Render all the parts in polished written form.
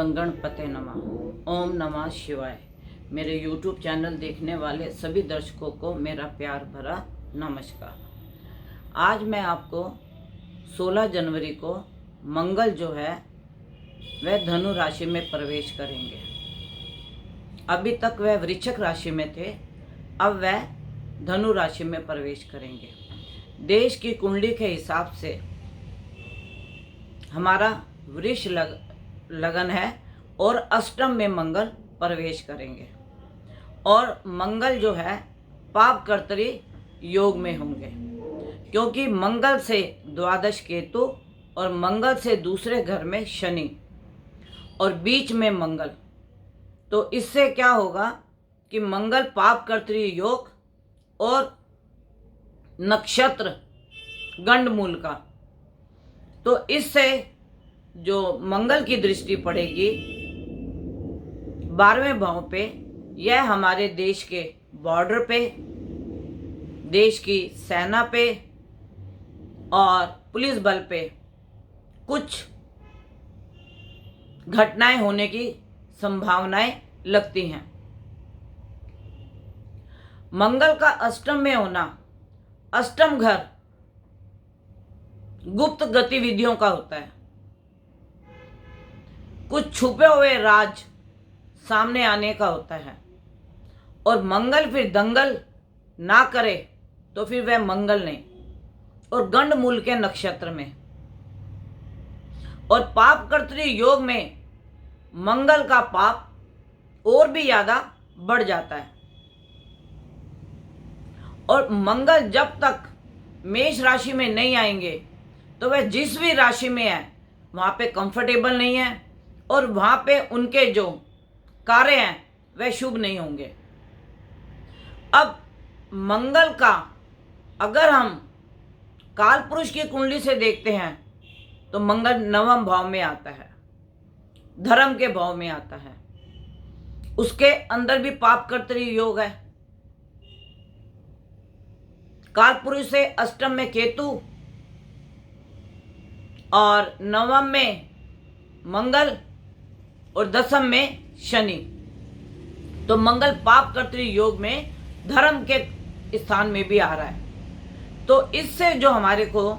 गणपते नमः। ओम नमः शिवाय। मेरे YouTube चैनल देखने वाले सभी दर्शकों को मेरा प्यार भरा नमस्कार। आज मैं आपको 16 जनवरी को मंगल जो है वह धनु राशि में प्रवेश करेंगे। अभी तक वह वृश्चिक राशि में थे, अब वह धनु राशि में प्रवेश करेंगे। देश की कुंडली के हिसाब से हमारा वृष लगन है और अष्टम में मंगल प्रवेश करेंगे और मंगल जो है पाप कर्तरी योग में होंगे, क्योंकि मंगल से द्वादश केतु और मंगल से दूसरे घर में शनि और बीच में मंगल। तो इससे क्या होगा कि मंगल पाप कर्तरी योग और नक्षत्र गंडमूल का, तो इससे जो मंगल की दृष्टि पड़ेगी 12वें भाव पे, यह हमारे देश के बॉर्डर पे, देश की सेना पे और पुलिस बल पे कुछ घटनाएं होने की संभावनाएं लगती हैं। मंगल का अष्टम में होना, अष्टम घर गुप्त गतिविधियों का होता है। कुछ छुपे हुए राज सामने आने का होता है और मंगल फिर दंगल ना करे तो फिर वह मंगल नहीं। और गंडमूल के नक्षत्र में और पाप कर्तरी योग में मंगल का पाप और भी ज्यादा बढ़ जाता है। और मंगल जब तक मेष राशि में नहीं आएंगे तो वह जिस भी राशि में है वहां पे कंफर्टेबल नहीं है और वहां पे उनके जो कार्य हैं वह शुभ नहीं होंगे। अब मंगल का अगर हम काल पुरुष की कुंडली से देखते हैं तो मंगल नवम भाव में आता है, धर्म के भाव में आता है, उसके अंदर भी पाप कर्तरी योग है। काल पुरुष से अष्टम में केतु और नवम में मंगल और दसम में शनि। तो मंगल पाप कर्तरी योग में धर्म के स्थान में भी आ रहा है। तो इससे जो हमारे को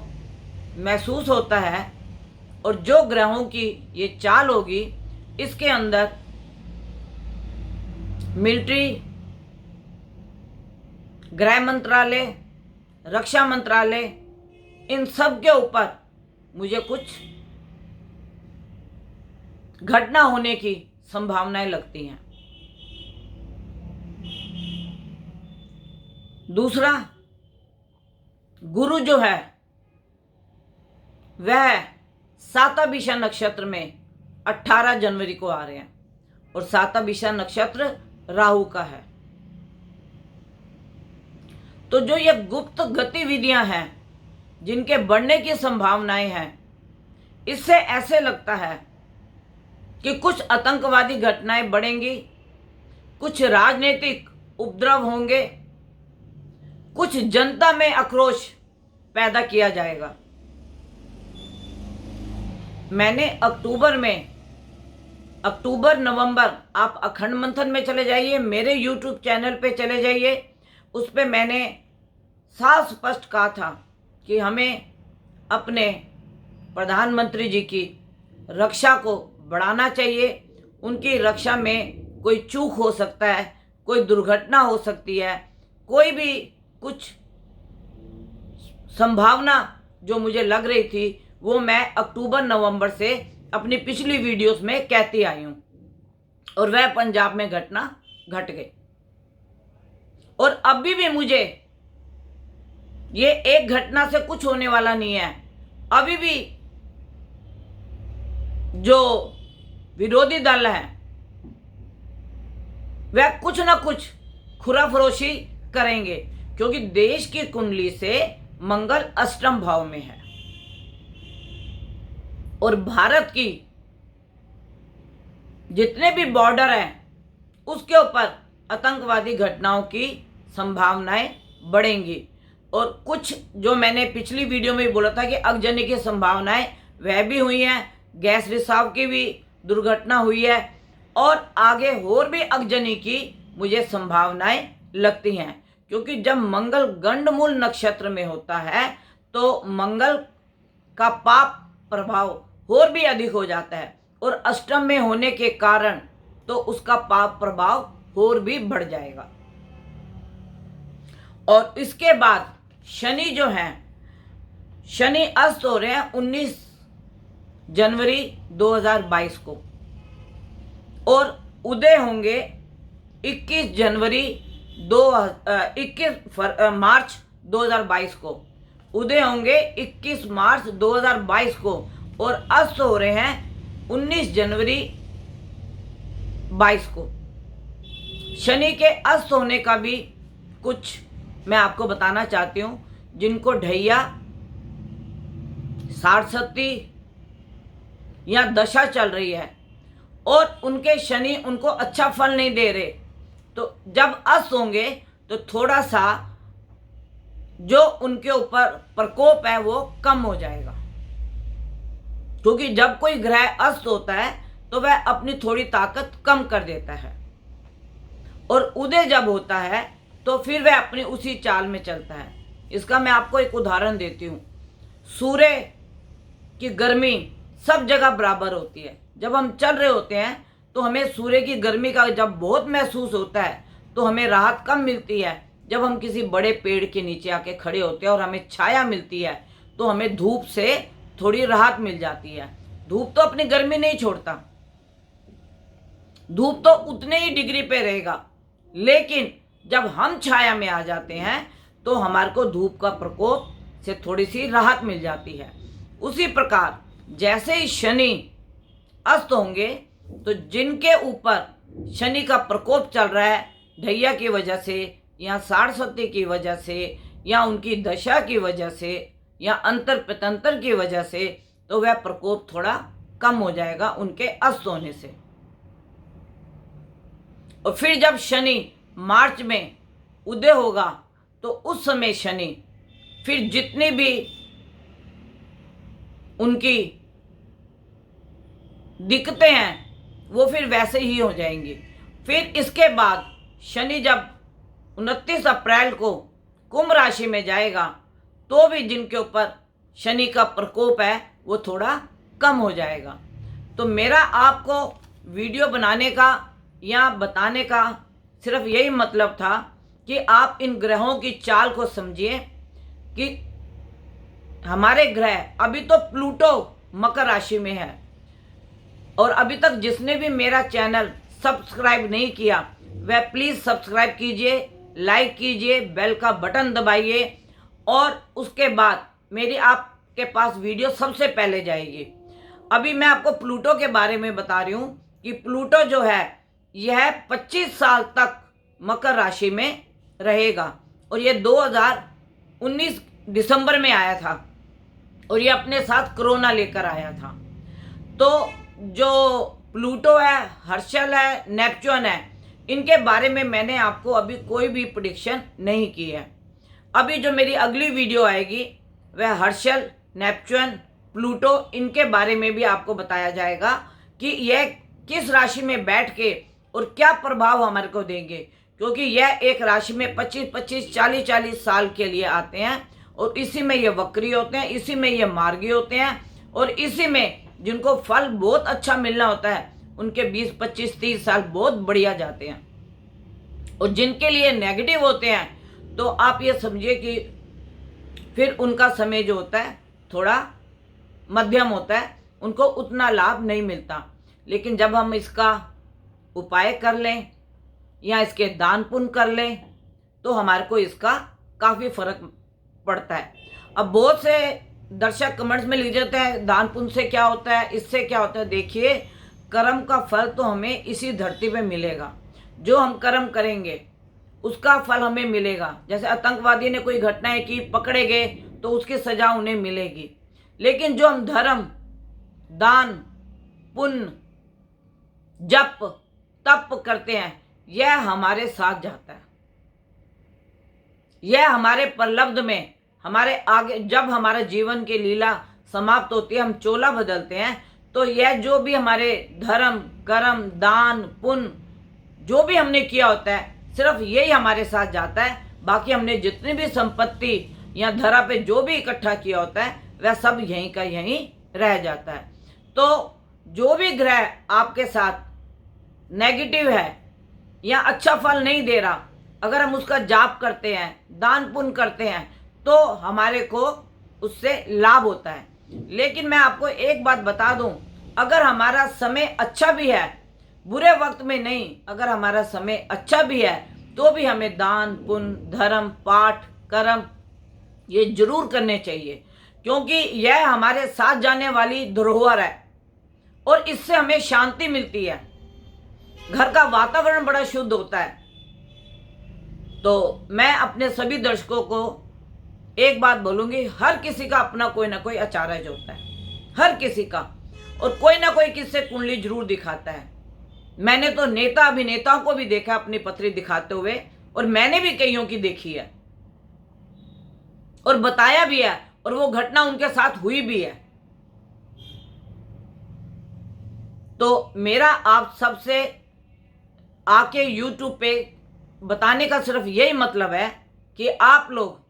महसूस होता है और जो ग्रहों की ये चाल होगी, इसके अंदर मिलिट्री, गृह मंत्रालय, रक्षा मंत्रालय, इन सब के ऊपर मुझे कुछ घटना होने की संभावनाएं लगती हैं। दूसरा, गुरु जो है वह साताभिषा नक्षत्र में 18 जनवरी को आ रहे हैं और साताभिषा नक्षत्र राहु का है। तो जो ये गुप्त गतिविधियां हैं जिनके बढ़ने की संभावनाएं हैं, इससे ऐसे लगता है कि कुछ आतंकवादी घटनाएं बढ़ेंगी, कुछ राजनीतिक उपद्रव होंगे, कुछ जनता में आक्रोश पैदा किया जाएगा। मैंने अक्टूबर नवंबर, आप अखंड मंथन में चले जाइए, मेरे YouTube चैनल पे चले जाइए, उस पे मैंने साफ स्पष्ट कहा था कि हमें अपने प्रधानमंत्री जी की रक्षा को बढ़ाना चाहिए। उनकी रक्षा में कोई चूक हो सकता है, कोई दुर्घटना हो सकती है, कोई भी कुछ संभावना जो मुझे लग रही थी वो मैं अक्टूबर नवंबर से अपनी पिछली वीडियोस में कहती आई हूं और वह पंजाब में घटना घट गई। और अभी भी मुझे ये एक घटना से कुछ होने वाला नहीं है। अभी भी जो विरोधी दल है वह कुछ ना कुछ खुराफरोशी करेंगे, क्योंकि देश की कुंडली से मंगल अष्टम भाव में है और भारत की जितने भी बॉर्डर हैं उसके ऊपर आतंकवादी घटनाओं की संभावनाएं बढ़ेंगी। और कुछ जो मैंने पिछली वीडियो में बोला था कि आगजनी की संभावनाएं वह भी हुई हैं, गैस रिसाव की भी दुर्घटना हुई है और आगे और भी अगजनी की मुझे संभावनाएं लगती हैं, क्योंकि जब मंगल गंडमूल नक्षत्र में होता है तो मंगल का पाप प्रभाव और भी अधिक हो जाता है, और अष्टम में होने के कारण तो उसका पाप प्रभाव और भी बढ़ जाएगा। और इसके बाद शनि जो है, शनि अस्त हो रहे हैं 19 जनवरी 2022 को, और उदय होंगे 21 मार्च 2022 को। उदय होंगे 21 मार्च 2022 को और अस्त हो रहे हैं 19 जनवरी 22 को। शनि के अस्त होने का भी कुछ मैं आपको बताना चाहती हूँ। जिनको ढैया, साढ़सती या दशा चल रही है और उनके शनि उनको अच्छा फल नहीं दे रहे, तो जब अस्त होंगे तो थोड़ा सा जो उनके ऊपर प्रकोप है वो कम हो जाएगा, क्योंकि जब कोई ग्रह अस्त होता है तो वह अपनी थोड़ी ताकत कम कर देता है, और उदय जब होता है तो फिर वह अपनी उसी चाल में चलता है। इसका मैं आपको एक उदाहरण देती हूँ। सूर्य की गर्मी सब जगह बराबर होती है। जब हम चल रहे होते हैं तो हमें सूर्य की गर्मी का जब बहुत महसूस होता है तो हमें राहत कम मिलती है। जब हम किसी बड़े पेड़ के नीचे आके खड़े होते हैं और हमें छाया मिलती है तो हमें धूप से थोड़ी राहत मिल जाती है। धूप तो अपनी गर्मी नहीं छोड़ता, धूप तो उतने ही डिग्री पे रहेगा, लेकिन जब हम छाया में आ जाते हैं तो हमारे को धूप का प्रकोप से थोड़ी सी राहत मिल जाती है। उसी प्रकार जैसे ही शनि अस्त होंगे तो जिनके ऊपर शनि का प्रकोप चल रहा है, ढैया की वजह से या साढ़सती की वजह से या उनकी दशा की वजह से या अंतर प्रतंतर की वजह से, तो वह प्रकोप थोड़ा कम हो जाएगा उनके अस्त होने से। और फिर जब शनि मार्च में उदय होगा तो उस समय शनि फिर जितनी भी उनकी दिक्कतें हैं वो फिर वैसे ही हो जाएंगी। फिर इसके बाद शनि जब 29 अप्रैल को कुंभ राशि में जाएगा तो भी जिनके ऊपर शनि का प्रकोप है वो थोड़ा कम हो जाएगा। तो मेरा आपको वीडियो बनाने का या बताने का सिर्फ यही मतलब था कि आप इन ग्रहों की चाल को समझिए कि हमारे ग्रह, अभी तो प्लूटो मकर राशि में है, और अभी तक जिसने भी मेरा चैनल सब्सक्राइब नहीं किया वह प्लीज़ सब्सक्राइब कीजिए, लाइक कीजिए, बेल का बटन दबाइए, और उसके बाद मेरी आपके पास वीडियो सबसे पहले जाएगी। अभी मैं आपको प्लूटो के बारे में बता रही हूँ कि प्लूटो जो है यह 25 साल तक मकर राशि में रहेगा, और यह 2019 दिसंबर में आया था और ये अपने साथ कोरोना लेकर आया था। तो जो प्लूटो है, हर्षल है, नेपच्यून है, इनके बारे में मैंने आपको अभी कोई भी प्रेडिक्शन नहीं की है। अभी जो मेरी अगली वीडियो आएगी वह हर्षल, नेपच्यून, प्लूटो, इनके बारे में भी आपको बताया जाएगा कि यह किस राशि में बैठ के और क्या प्रभाव हमारे को देंगे, क्योंकि यह एक राशि में 25-25, 40-40 साल के लिए आते हैं, और इसी में ये वक्री होते हैं, इसी में ये मार्गी होते हैं, और इसी में जिनको फल बहुत अच्छा मिलना होता है उनके 20, 25, 30 साल बहुत बढ़िया जाते हैं, और जिनके लिए नेगेटिव होते हैं तो आप ये समझिए कि फिर उनका समय जो होता है थोड़ा मध्यम होता है, उनको उतना लाभ नहीं मिलता। लेकिन जब हम इसका उपाय कर लें या इसके दान पुण्य कर लें तो हमारे को इसका काफ़ी फर्क पड़ता है। अब बहुत से दर्शक कमेंट्स में लिख देते हैं दान पुण्य से क्या होता है, इससे क्या होता है। देखिए, कर्म का फल तो हमें इसी धरती पे मिलेगा। जो हम कर्म करेंगे उसका फल हमें मिलेगा। जैसे आतंकवादी ने कोई घटनाएं की, पकड़े गए, तो उसकी सजा उन्हें मिलेगी। लेकिन जो हम धर्म, दान, पुण्य, जप, तप करते हैं, यह हमारे साथ जाता है। यह हमारे परलब्ध में, हमारे आगे जब हमारे जीवन की लीला समाप्त होती है, हम चोला बदलते हैं, तो यह जो भी हमारे धर्म कर्म दान पुण्य जो भी हमने किया होता है सिर्फ यही हमारे साथ जाता है। बाकी हमने जितनी भी संपत्ति या धरा पे जो भी इकट्ठा किया होता है वह सब यहीं का यहीं रह जाता है। तो जो भी ग्रह आपके साथ नेगेटिव है या अच्छा फल नहीं दे रहा, अगर हम उसका जाप करते हैं, दान पुण्य करते हैं, तो हमारे को उससे लाभ होता है। लेकिन मैं आपको एक बात बता दूं, अगर हमारा समय अच्छा भी है, बुरे वक्त में नहीं, अगर हमारा समय अच्छा भी है तो भी हमें दान पुण्य धर्म पाठ कर्म ये जरूर करने चाहिए, क्योंकि यह हमारे साथ जाने वाली धरोहर है और इससे हमें शांति मिलती है। घर का वातावरण बड़ा शुद्ध होता है। तो मैं अपने सभी दर्शकों को एक बात बोलूंगी, हर किसी का अपना कोई ना कोई अचारज होता है, हर किसी का, और कोई ना कोई किससे कुंडली जरूर दिखाता है। मैंने तो नेता अभिनेताओं को भी देखा अपनी पत्री दिखाते हुए, और मैंने भी कईयों की देखी है और बताया भी है, और वो घटना उनके साथ हुई भी है। तो मेरा आप सबसे आके YouTube पे बताने का सिर्फ यही मतलब है कि आप लोग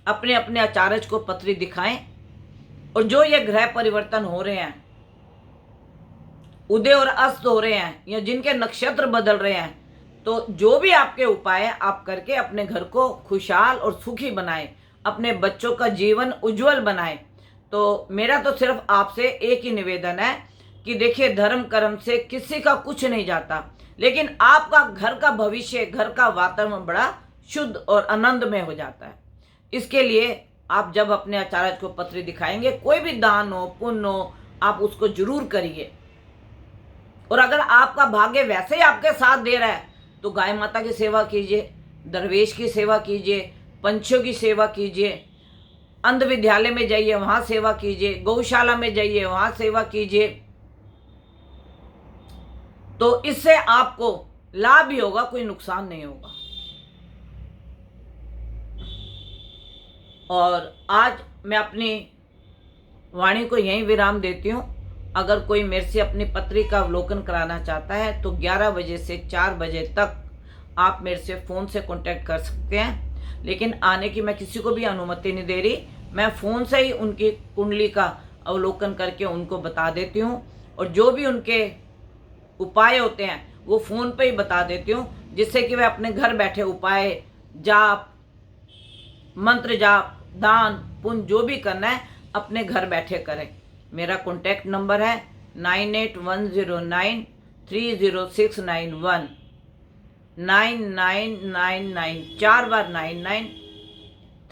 अपने अपने अचारज को पत्री दिखाएं, और जो ये ग्रह परिवर्तन हो रहे हैं, उदय और अस्त हो रहे हैं, या जिनके नक्षत्र बदल रहे हैं, तो जो भी आपके उपाय हैं आप करके अपने घर को खुशहाल और सुखी बनाएं, अपने बच्चों का जीवन उज्जवल बनाएं। तो मेरा तो सिर्फ आपसे एक ही निवेदन है कि देखिए, धर्म कर्म से किसी का कुछ नहीं जाता, लेकिन आपका घर का भविष्य, घर का वातावरण बड़ा शुद्ध और आनंदमय हो जाता है। इसके लिए आप जब अपने अचारज को पत्री दिखाएंगे, कोई भी दान हो पुण्य हो, आप उसको जरूर करिए। और अगर आपका भाग्य वैसे ही आपके साथ दे रहा है तो गाय माता की सेवा कीजिए, दरवेश की सेवा कीजिए, पंछियों की सेवा कीजिए, अंध विद्यालय में जाइए वहां सेवा कीजिए, गौशाला में जाइए वहां सेवा कीजिए। तो इससे आपको लाभ भी होगा, कोई नुकसान नहीं होगा। और आज मैं अपनी वाणी को यहीं विराम देती हूँ। अगर कोई मेरे से अपनी पत्री का अवलोकन कराना चाहता है तो 11 बजे से 4 बजे तक आप मेरे से फ़ोन से कांटेक्ट कर सकते हैं। लेकिन आने की मैं किसी को भी अनुमति नहीं दे रही, मैं फ़ोन से ही उनकी कुंडली का अवलोकन करके उनको बता देती हूँ, और जो भी उनके उपाय होते हैं वो फ़ोन पे ही बता देती हूँ, जिससे कि वे अपने घर बैठे उपाय, जाप, मंत्र जाप, दान पुण्य जो भी करना है अपने घर बैठे करें। मेरा कॉन्टैक्ट नंबर है 9810930691 9999 4 बार 99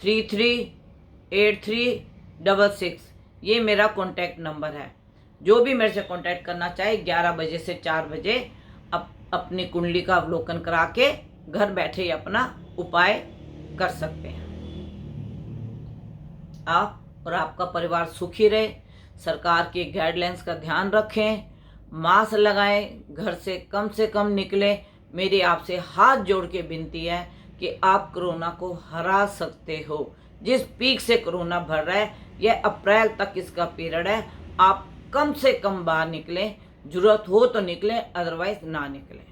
338366। ये मेरा कॉन्टैक्ट नंबर है। जो भी मेरे से कॉन्टैक्ट करना चाहे 11 बजे से 4 बजे अपनी कुंडली का अवलोकन करा के घर बैठे ही अपना उपाय कर सकते हैं। आप और आपका परिवार सुखी रहे, सरकार की गाइडलाइंस का ध्यान रखें, मास्क लगाएं, घर से कम निकलें। मेरी आपसे हाथ जोड़ के विनती है कि आप कोरोना को हरा सकते हो। जिस पीक से कोरोना बढ़ रहा है, यह अप्रैल तक इसका पीरियड है। आप कम से कम बाहर निकलें, जरूरत हो तो निकलें, अदरवाइज ना निकलें।